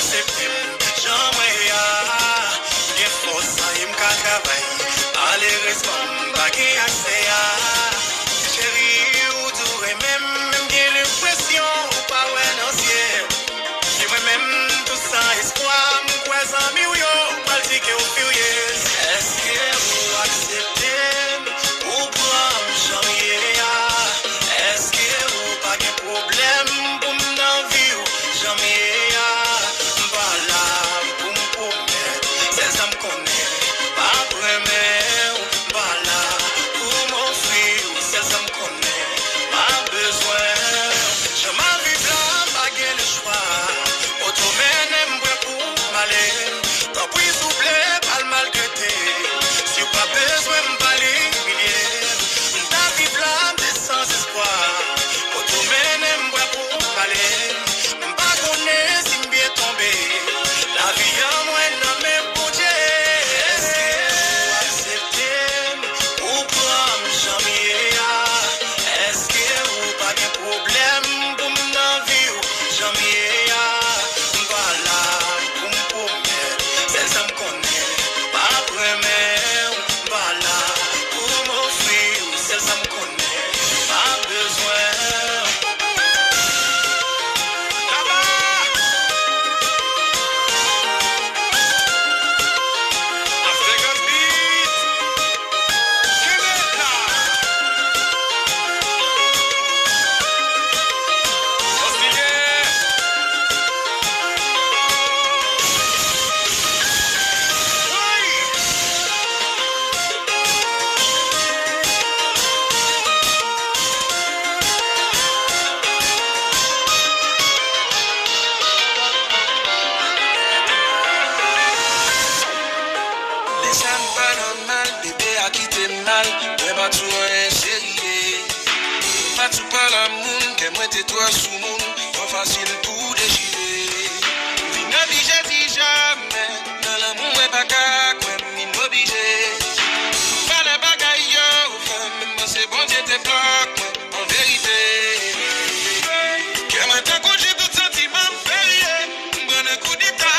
accepter, j'aimerais bien force à y me travailler. Malheureusement, pas qu'il accès à chérie ou tout même bien l'impression pas ouais non ciel. Et moi-même tout sans espoir, mon croisant mieux yo, mal dit que vous furieux. Est-ce que vous acceptez ou prendre janvier? Est-ce que vous pas de problème pour m'en vivre janvier? Voilà pour me promettre, c'est ça me connaît, pas vraiment. Voilà pour m'offrir, c'est ça me connaît, pas besoin. Je m'en vis blanc, pas gain le choix. Automène m'boué pour m'aller. Tant pis soufflé, pas le malgré. Si pas besoin m'baller, m'ta vie blanc, des sans espoir. Automène m'boué pour m'aller. M'pa connaît si m'bien tombé. La vie en moi n'a même pas Dieu. Est-ce que vous acceptez ou prendre janvier? Est-ce que vous pas de problème pour m'en vivre janvier? Voilà pour me promettre, c'est ça me connaît, pas vraiment. Voilà pour m'offrir, c'est ça me connaît, pas besoin. Là-bas, African beat, Québec là, Ostilien. Les âmes pas normal, bébé a quitté mal, mais pas tout un chéri. Pas tout par l'amour, que moi t'es toi sous monde, pas facile pour déchirer. Vine obligé si jamais, dans l'amour est pas qu'à quoi, mine obligé. Pas de bagaille yo, femme, moi c'est bon Dieu te bloque, moi, en vérité. Que moi t'as couché tout sentiment férié, bon un coup d'état.